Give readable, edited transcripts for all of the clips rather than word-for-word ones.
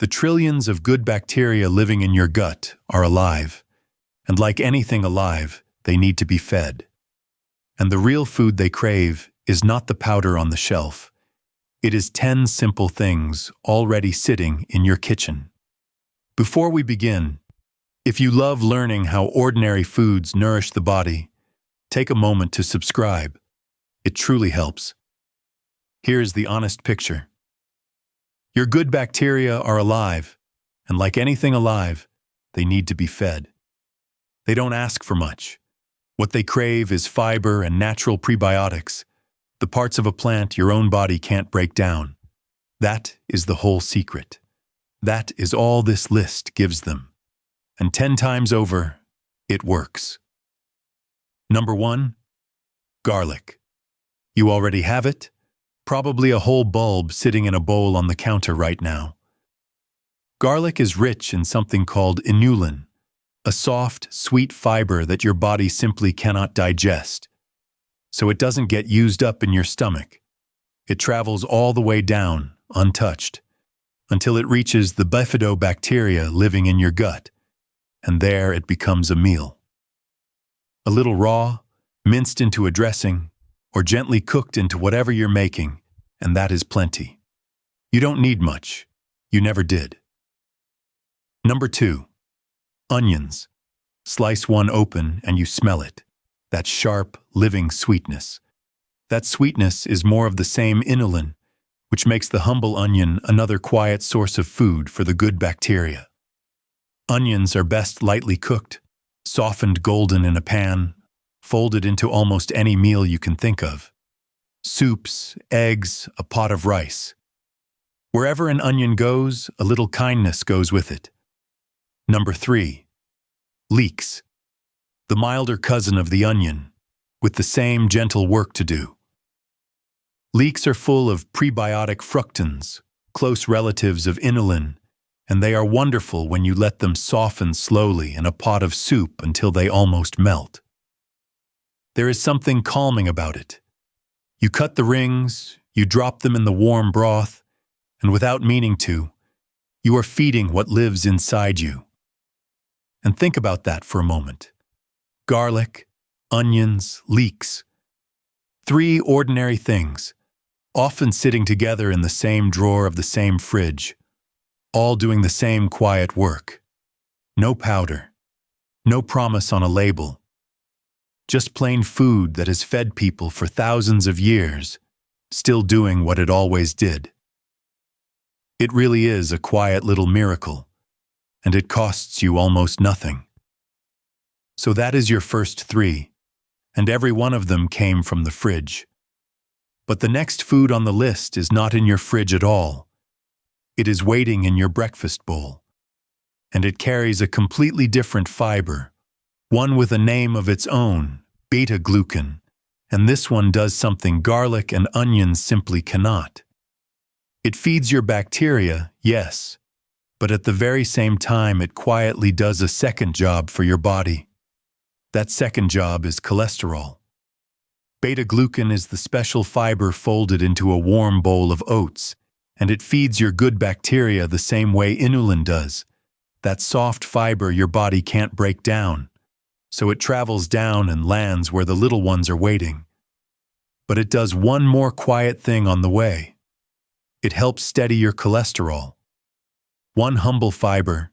The trillions of good bacteria living in your gut are alive, and like anything alive, they need to be fed. And the real food they crave is not the powder on the shelf. It is 10 simple things already sitting in your kitchen. Before we begin, if you love learning how ordinary foods nourish the body, take a moment to subscribe. It truly helps. Here's the honest picture. Your good bacteria are alive, and like anything alive, they need to be fed. They don't ask for much. What they crave is fiber and natural prebiotics, the parts of a plant your own body can't break down. That is the whole secret. That is all this list gives them. And 10 times over, it works. Number 1, garlic. You already have it? Probably a whole bulb sitting in a bowl on the counter right now. Garlic is rich in something called inulin, a soft, sweet fiber that your body simply cannot digest. So it doesn't get used up in your stomach. It travels all the way down, untouched, until it reaches the bifidobacteria living in your gut, and there it becomes a meal. A little raw, minced into a dressing, or gently cooked into whatever you're making, and that is plenty. You don't need much. You never did. Number 2, onions. Slice one open and you smell it. That sharp, living sweetness. That sweetness is more of the same inulin, which makes the humble onion another quiet source of food for the good bacteria. Onions are best lightly cooked, softened golden in a pan, folded into almost any meal you can think of. Soups, eggs, a pot of rice. Wherever an onion goes, a little kindness goes with it. Number 3, leeks. The milder cousin of the onion, with the same gentle work to do. Leeks are full of prebiotic fructans, close relatives of inulin, and they are wonderful when you let them soften slowly in a pot of soup until they almost melt. There is something calming about it. You cut the rings, you drop them in the warm broth, and without meaning to, you are feeding what lives inside you. And think about that for a moment. Garlic, onions, leeks. 3 ordinary things, often sitting together in the same drawer of the same fridge, all doing the same quiet work. No powder, no promise on a label. Just plain food that has fed people for thousands of years, still doing what it always did. It really is a quiet little miracle, and it costs you almost nothing. So that is your first 3, and every one of them came from the fridge. But the next food on the list is not in your fridge at all. It is waiting in your breakfast bowl, and it carries a completely different fiber, one with a name of its own, beta-glucan, and this one does something garlic and onions simply cannot. It feeds your bacteria, yes, but at the very same time it quietly does a second job for your body. That second job is cholesterol. Beta-glucan is the special fiber folded into a warm bowl of oats, and it feeds your good bacteria the same way inulin does, that soft fiber your body can't break down. So it travels down and lands where the little ones are waiting. But it does one more quiet thing on the way. It helps steady your cholesterol. One humble fiber,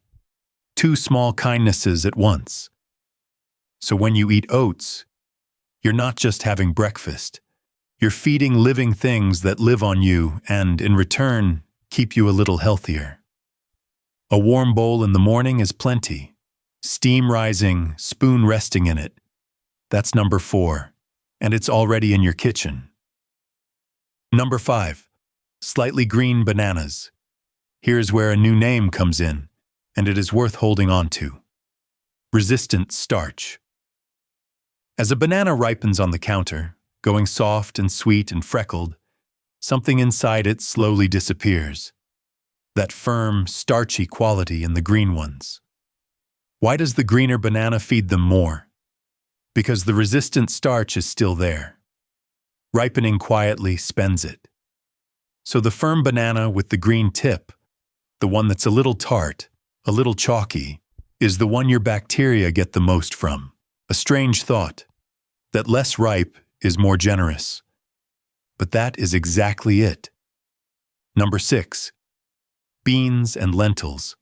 2 small kindnesses at once. So when you eat oats, you're not just having breakfast. You're feeding living things that live on you and, in return, keep you a little healthier. A warm bowl in the morning is plenty. Steam rising, spoon resting in it. That's number 4, and it's already in your kitchen. Number 5, slightly green bananas. Here's where a new name comes in, and it is worth holding on to. Resistant starch. As a banana ripens on the counter, going soft and sweet and freckled, something inside it slowly disappears. That firm, starchy quality in the green ones. Why does the greener banana feed them more? Because the resistant starch is still there. Ripening quietly spends it. So the firm banana with the green tip, the one that's a little tart, a little chalky, is the one your bacteria get the most from. A strange thought, that less ripe is more generous. But that is exactly it. Number 6. Beans and lentils.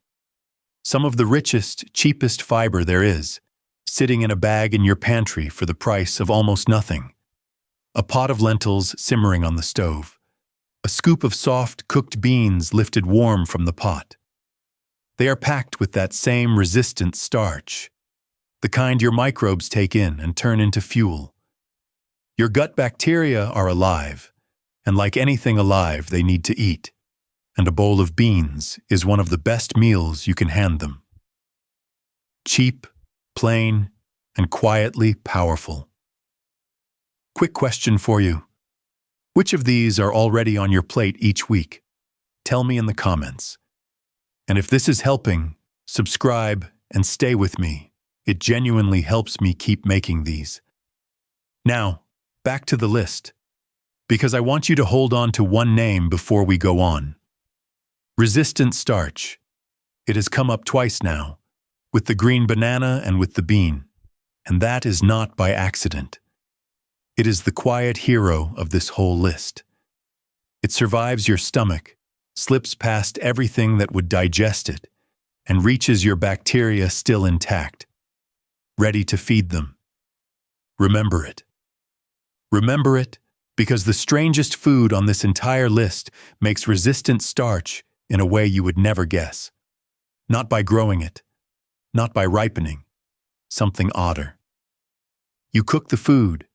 Some of the richest, cheapest fiber there is, sitting in a bag in your pantry for the price of almost nothing. A pot of lentils simmering on the stove. A scoop of soft, cooked beans lifted warm from the pot. They are packed with that same resistant starch, the kind your microbes take in and turn into fuel. Your gut bacteria are alive, and like anything alive, they need to eat, and a bowl of beans is one of the best meals you can hand them. Cheap, plain, and quietly powerful. Quick question for you. Which of these are already on your plate each week? Tell me in the comments. And if this is helping, subscribe and stay with me. It genuinely helps me keep making these. Now, back to the list, because I want you to hold on to one name before we go on. Resistant starch. It has come up twice now, with the green banana and with the bean, and that is not by accident. It is the quiet hero of this whole list. It survives your stomach, slips past everything that would digest it, and reaches your bacteria still intact, ready to feed them. Remember it. Remember it, because the strangest food on this entire list makes resistant starch in a way you would never guess. Not by growing it, not by ripening, something odder. You cook the food,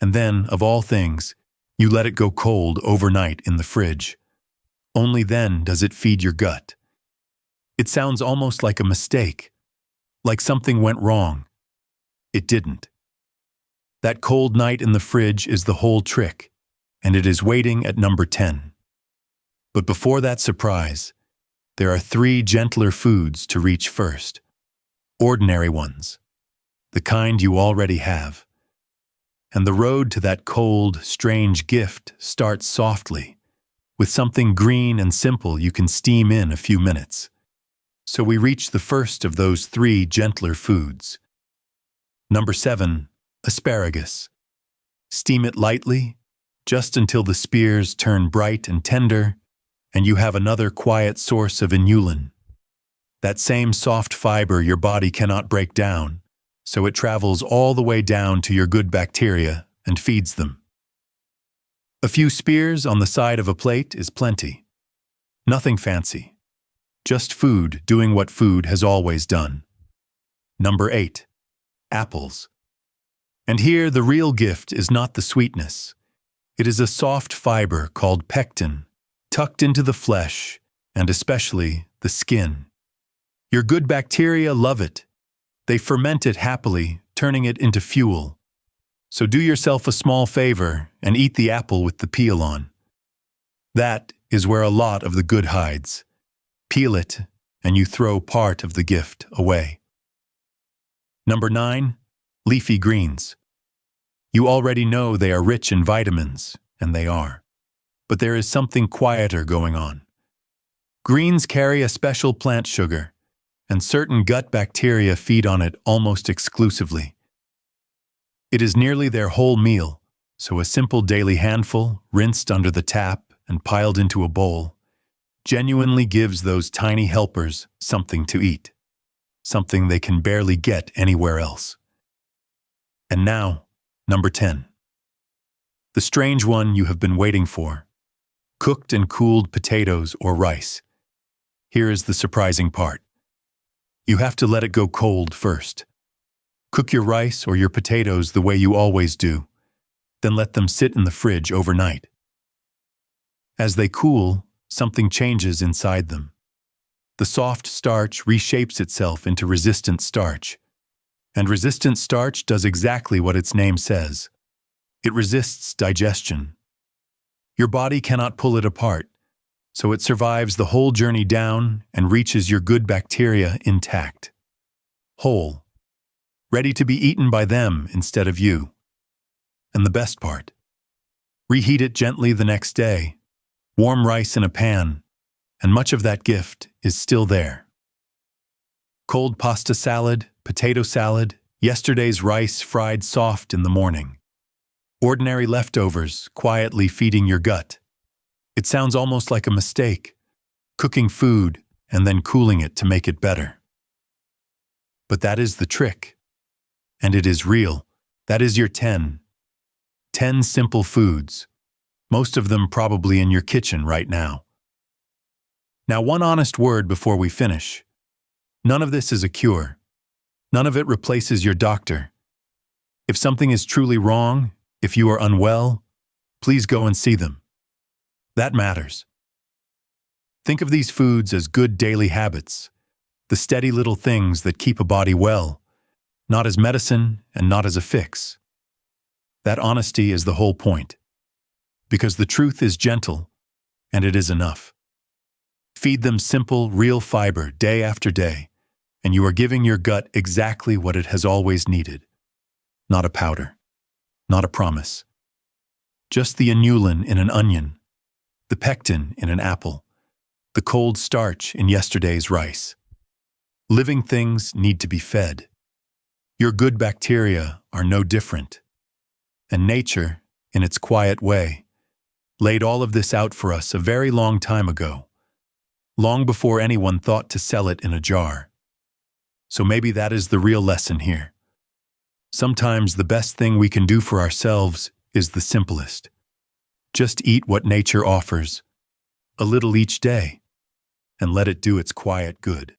and then, of all things, you let it go cold overnight in the fridge. Only then does it feed your gut. It sounds almost like a mistake, like something went wrong. It didn't. That cold night in the fridge is the whole trick, and it is waiting at number 10. But before that surprise, there are 3 gentler foods to reach first. Ordinary ones, the kind you already have. And the road to that cold, strange gift starts softly, with something green and simple you can steam in a few minutes. So we reach the first of those 3 gentler foods. Number 7, asparagus. Steam it lightly, just until the spears turn bright and tender, and you have another quiet source of inulin. That same soft fiber your body cannot break down, so it travels all the way down to your good bacteria and feeds them. A few spears on the side of a plate is plenty. Nothing fancy. Just food doing what food has always done. Number 8, apples. And here the real gift is not the sweetness. It is a soft fiber called pectin, tucked into the flesh, and especially the skin. Your good bacteria love it. They ferment it happily, turning it into fuel. So do yourself a small favor and eat the apple with the peel on. That is where a lot of the good hides. Peel it, and you throw part of the gift away. Number 9, leafy greens. You already know they are rich in vitamins, and they are. But there is something quieter going on. Greens carry a special plant sugar, and certain gut bacteria feed on it almost exclusively. It is nearly their whole meal, so a simple daily handful, rinsed under the tap and piled into a bowl, genuinely gives those tiny helpers something to eat, something they can barely get anywhere else. And now, number 10. The strange one you have been waiting for. Cooked and cooled potatoes or rice. Here is the surprising part. You have to let it go cold first. Cook your rice or your potatoes the way you always do, then let them sit in the fridge overnight. As they cool, something changes inside them. The soft starch reshapes itself into resistant starch, and resistant starch does exactly what its name says. It resists digestion. Your body cannot pull it apart, so it survives the whole journey down and reaches your good bacteria intact, whole, ready to be eaten by them instead of you. And the best part, reheat it gently the next day. Warm rice in a pan, and much of that gift is still there. Cold pasta salad, potato salad, yesterday's rice fried soft in the morning. Ordinary leftovers quietly feeding your gut. It sounds almost like a mistake, cooking food and then cooling it to make it better. But that is the trick. And it is real. That is your 10 simple foods, most of them probably in your kitchen right now. Now, one honest word before we finish. None of this is a cure. None of it replaces your doctor. If something is truly wrong, if you are unwell, please go and see them. That matters. Think of these foods as good daily habits, the steady little things that keep a body well, not as medicine and not as a fix. That honesty is the whole point. Because the truth is gentle, and it is enough. Feed them simple, real fiber day after day, and you are giving your gut exactly what it has always needed. Not a powder, not a promise. Just the inulin in an onion, the pectin in an apple, the cold starch in yesterday's rice. Living things need to be fed. Your good bacteria are no different. And nature, in its quiet way, laid all of this out for us a very long time ago, long before anyone thought to sell it in a jar. So maybe that is the real lesson here. Sometimes the best thing we can do for ourselves is the simplest. Just eat what nature offers, a little each day, and let it do its quiet good.